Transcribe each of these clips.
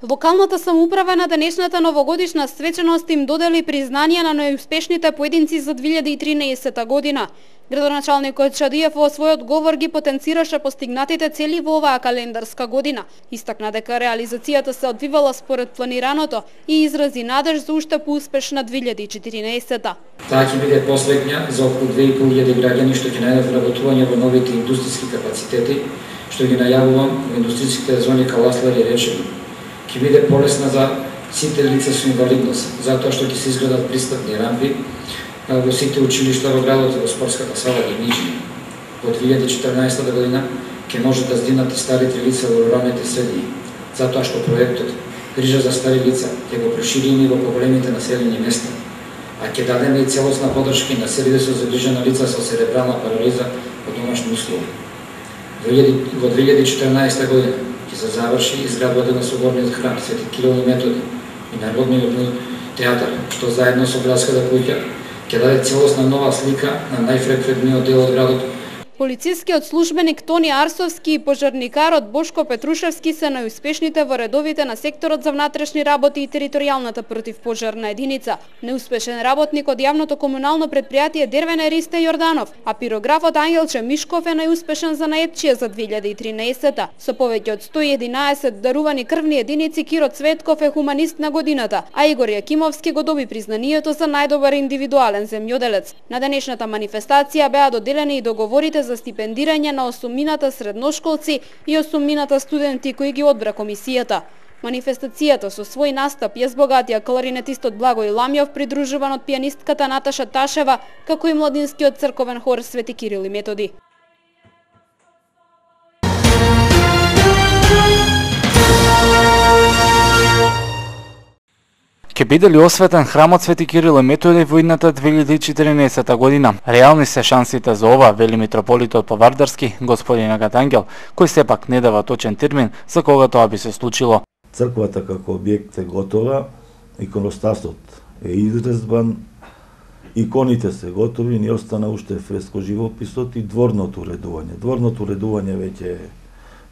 Локалната самоуправа на денешната новогодишна свеченост им додели признание на најуспешните поединци за 2013 година. Градоначалникот Шадиев во својот говор ги потенцираше постигнатите цели во оваа календарска година. Истакна дека реализацијата се одвивала според планираното и изрази надеж за уште поуспешна 2014-та. Таа ќе биде последња за околу 2500 граѓани што ќе најдат вработување во новите индустријски капацитети, што ги најавувам во индустријските зони Каласлар и Речево. Ќе биде полесна за сите лица со инвалидност, затоа што ќе се изградат пристапни рампи во сите училишта во градот и во спортската сала Гимничи. Во 2014 година ќе може да здинат и старите лица во руралните средини, затоа што проектот Грижа за стари лица ќе го прошириме во поголемите населени места, а ќе дадеме и целосна поддршка на селите со загрижена лица со церебрална парализа во домашни услови. Во 2014 година ќе се заврши изградбата на соборниот храм Свети Кирил и Методи и Народниот театар, што заедно со градската куќа ќе даде целосна нова слика на најфреквентниот дел од градот. Полицискиот службеник Тони Арсовски и пожарникарот Бошко Петрушевски се најуспешните во редовите на секторот за внатрешни работи и територијалната противпожарна единица. Неуспешен работник од јавното комунално предпријатие Дервене Ристе Јорданов, а пирографот Ангелче Мишков е најуспешен за наепчија за 2013-та. Со повеќе од 111 дарувани крвни единици Киро Цветков е хуманист на годината, а Игор Јакимовски го доби признанието за најдобар индивидуален земјоделец. На денешната манифестација беа доделени и договорите за стипендирање на 8.000 средношколци и 8.000 студенти кои ги одбра комисијата. Манифестацијата со свој настап ја збогатија кларинетистот Благој Ламјов, придружуван од пијанистката Наташа Ташева, како и младинскиот црковен хор Свети Кирил и Методи. Ке биде ли осветен храмот Свети Кирил и Методи во идната 2014 година? Реални се шансите за ова, вели митрополитот Повардарски, господин Агатангел, кој сепак не дава точен термин за кога тоа би се случило. Црквата како објект е готова, иконостасот е изрезбан, иконите се готови, ни остана уште фреско живописот и дворното уредување. Дворното уредување веќе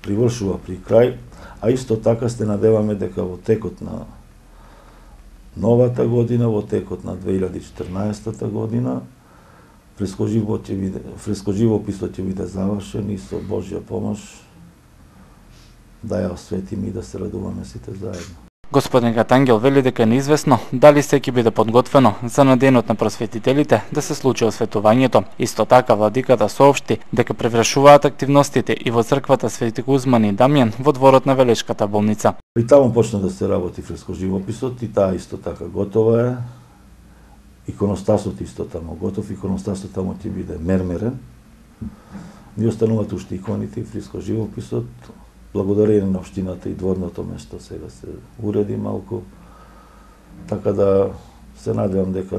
привршува при крај, а исто така се надеваме дека во текот на новата година, во текот на 2014 година, фрескоживописот ќе биде завршен и со Божја помош да ја осветиме и да се радуваме сите заедно. Господин Гатангел вели дека е неизвестно дали се ќе биде подготвено за на денот на просветителите да се случи осветувањето. Исто така владиката соопшти дека превршуваат активностите и во црквата Свети Кузман и Дамјан во дворот на Велешката болница. И таму почна да се работи фрескоживописот и таа исто така готова е. Иконостасот исто таму готов, иконостасот таму ќе биде мермерен. Ни остануваат уште иконите и фрескоживописот. Благодарение на општината и дворното место сега се уреди малку, така да се надевам дека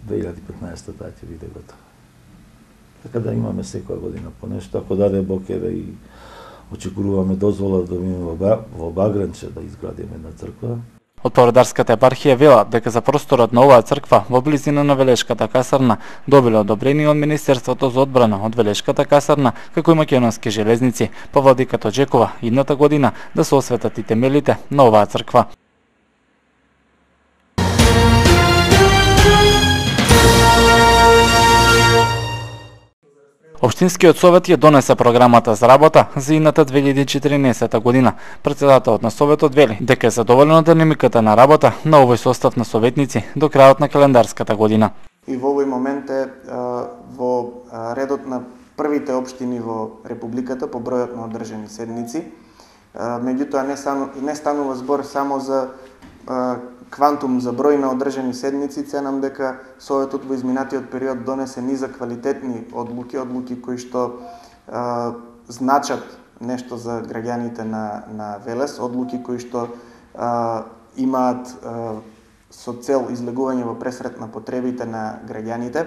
2015 таа ќе биде готова. Така да имаме секоја година по нешто, ако даде Бог еве и очекуваме дозвола да бидеме во Багренче да изградиме една црква. Од Повардарската епархија велат дека за просторот на оваа црква во близина на Велешката касарна добиле одобрение од Министерството за одбрана од Велешката касарна, како и Македонски железници. Па владиката очекува идната година да се осветат и темелите на оваа црква. Општинскиот совет ја донесе програмата за работа за идната 2014 година. Претседателот на советот вели дека е задоволен од динамиката на работа на овој состав на советници до крајот на календарската година. И во овој момент е во редот на првите општини во Републиката по бројот на одржани седници. Меѓутоа не станува збор само за квантум за број на одржани седници, ценам дека Советот во изминатиот период донесе низа квалитетни одлуки кои што значат нешто за граѓаните на Велес, одлуки кои што имаат со цел излегување во пресрет на потребите на граѓаните.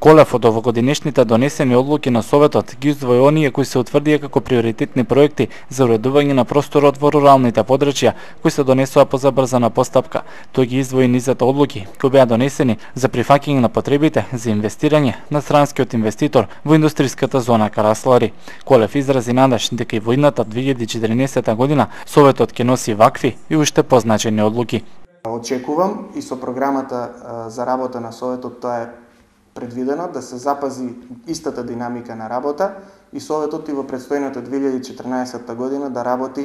Колев од овогодинешните донесени одлуки на Советот ги издвои оние кои се утврдија како приоритетни проекти за уредување на просторот во руралните подрачја, кои се донесоа по забрзана постапка. Тој ги издвои низата одлуки кои беа донесени за прифаќање на потребите за инвестирање на странскиот инвеститор во индустријската зона Караслари. Колев изрази надеж дека и во идната 2014 година Советот ќе носи вакви и уште позначени одлуки. Очекувам и со програмата за работа на Советот тоа е предвидено да се запази истата динамика на работа и Советот и во предстојната 2014 година да работи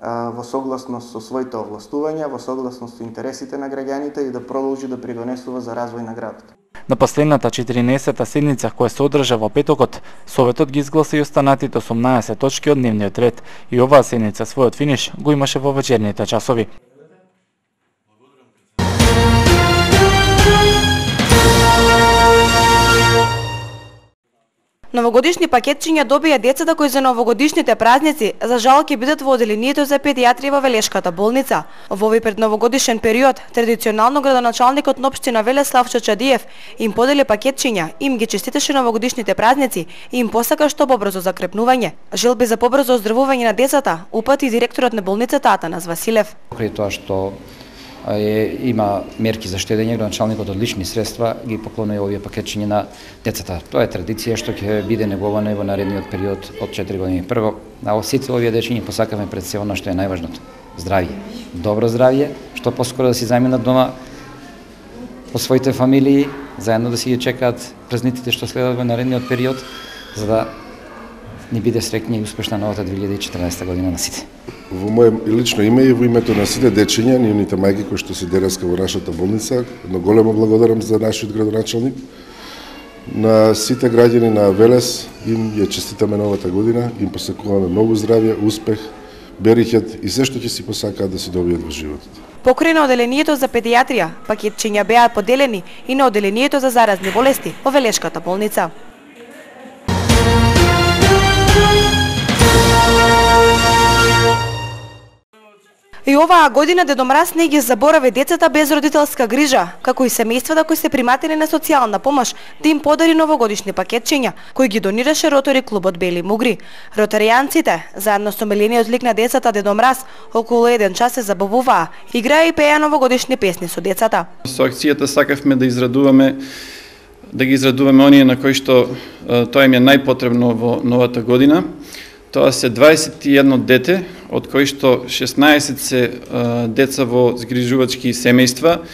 во согласност со своите овластувања, во согласност со интересите на граѓаните и да продолжи да придонесува за развој на градот. На последната 14-та седница која се одржа во петокот, Советот ги изгласа и останатите 18 точки од дневниот ред и оваа седница својот финиш го имаше во вечерните часови. Новогодишни пакетчиња добија децата кои за новогодишните празници за жал ќе бидат во оделението за педиатрија во Велешката болница. Во овој предновогодишен период, традиционално градоначалникот на општина Велес Славчо Чадиев им подели пакетчиња, им ги честитеше новогодишните празници и им посака што побрзо закрепнување. Желби за побрзо оздравување на децата упати директорот на болницата Атанас Василев. Покрај тоа што има мерки за штедење, градоначалникот од лични средства ги поклонува овие пакетчиња на децата. Тоа е традиција што ќе биде негована и во наредниот период од 4 години. Прво, на сите овие дечиња посакаме пред се она што е најважното. Здравје. Добро здравје, што поскоро да си заминат дома по своите фамилии, заедно да си ги чекаат празниците што следат во наредниот период, за да ни биде среќна и успешна новата 2014 година на сите. Во моје лично име и во името на сите дечиња, нивните мајки кои што се дераска во нашата болница, едно големо благодарам за нашиот градоначалник. На сите граѓани на Велес им ја честитаме новата година, им посакуваме многу здравје, успех, берихет и се што ќе си посакаат да си добијат во животот. Покрај на оделението за педиатрија, пакетчиња беа поделени и на оделението за заразни болести во Велешката болница. И оваа година Дедо Мраз не ги заборави децата без родителска грижа, како и семејствата кои се приматели на социјална помош, да им подари новогодишни пакетчиња, кои ги донираше Ротари клубот Бели Мугри. Ротаријанците, заедно со милениот лик на децата Дедо Мраз, околу 1 час се забавуваа, играа и пееа новогодишни песни со децата. Со акцијата сакавме да ги израдуваме оние на кои што тоа им е најпотребно во новата година. Тоа се 21 дете, од кои што 16 се деца во згрижувачки семејства,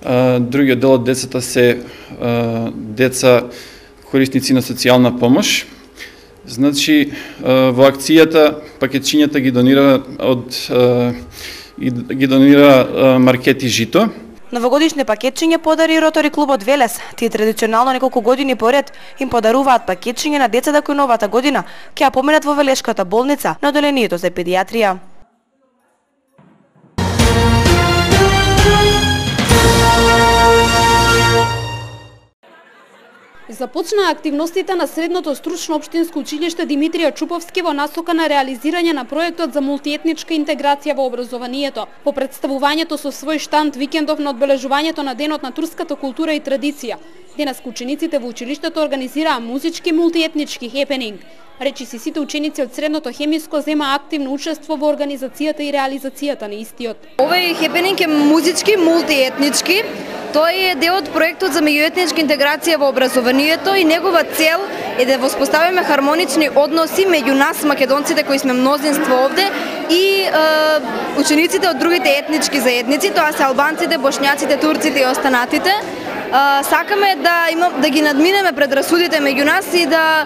другиот дел од децата се деца корисници на социјална помош. Значи, во акцијата пакетчињата ги донира Маркети Жито. Новогодишни пакетчиња подари Ротари клубот Велес. Тие традиционално неколку години поред им подаруваат пакетчиња на децата кои новата година ќе ја поминат во Велешката болница на оделението за педиатрија. Започнаа активностите на Средното стручно општинско училиште Димитрија Чуповски во насока на реализирање на проектот за мултиетничка интеграција во образованието. По представувањето со свој штанд викендов на одбележувањето на Денот на турската култура и традиција, денеска учениците во училиштето организираа музички мултиетнички хепенинг. Речиси сите ученици од Средното хемиско зема активно учество во организацијата и реализацијата на истиот. Овој хепенинг е музички, мултиетнички. Тој е дел од проектот за меѓуетничка интеграција во образованието и негова цел е да воспоставиме хармонични односи меѓу нас, македонците кои сме мнозинство овде, и учениците од другите етнички заедници, тоа се албанците, бошњаците, турците и останатите. Сакаме да ги надминеме предрасудите меѓу нас и да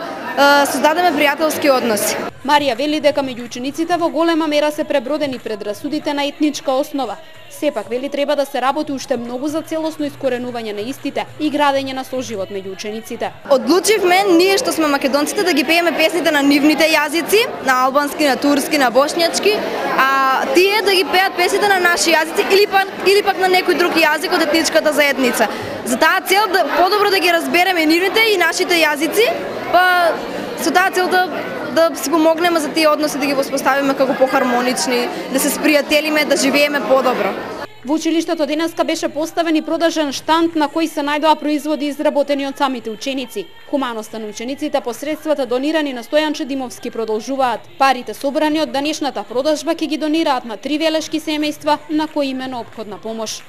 создадеме пријателски односи. Марија вели дека меѓу учениците во голема мера се пребродени предрасудите на етничка основа. Сепак вели треба да се работи уште многу за целосно искоренување на истите и градење на соживот меѓу учениците. Одлучивме ние што сме македонците да ги пееме песните на нивните јазици, на албански, на турски, на бошњачки, а тие да ги пеат песните на наши јазици или пак на некој друг јазик од етничката заедница. За таа цел да подобро да ги разбереме нивните и нашите јазици, па со таа цел да си помогнеме за тие односи да ги воспоставиме како похармонични, да се спријателиме, да живееме подобро. Во училиштето денеска беше поставен и продажен штанд на кој се најдоа производи изработени од самите ученици. Хуманоста на учениците посредствата донирани на Стојанче Димовски продолжуваат. Парите собрани од денешната продажба ќе ги донираат на 3 велешки семејства на кои им е неопходна помош.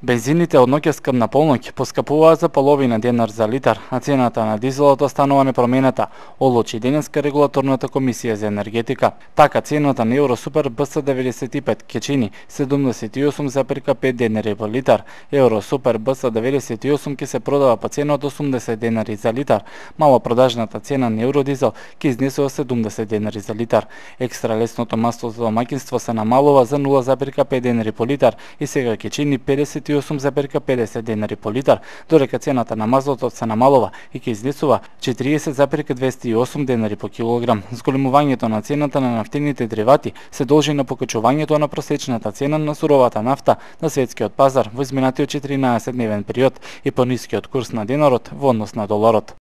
Бензините од ноќ на полноќ поскапуваат за половина денар за литар, а цената на дизелот останува непроменета, одлучи денеска регулаторната комисија за енергетика. Така цената на Евро Супер БС 95 ќе чини 78,5 денари по литар, Евро Супер БС 98 ќе се продава по цена од 80 денари за литар, малопродажната цена на Евродизел ќе изнесува 70 денари за литар. Екстра лесното масло за домаќинство се намалува за 0,5 денари по литар и сега ќе чини 58,50 денари по литар, додека цената на мазотот се намалува и ќе изнесува 40,208 денари по килограм. Зголемувањето на цената на нафтените деривати се должи на покачувањето на просечната цена на суровата нафта на светскиот пазар во изминатиот 14-дневен период и понискиот курс на денарот во однос на доларот.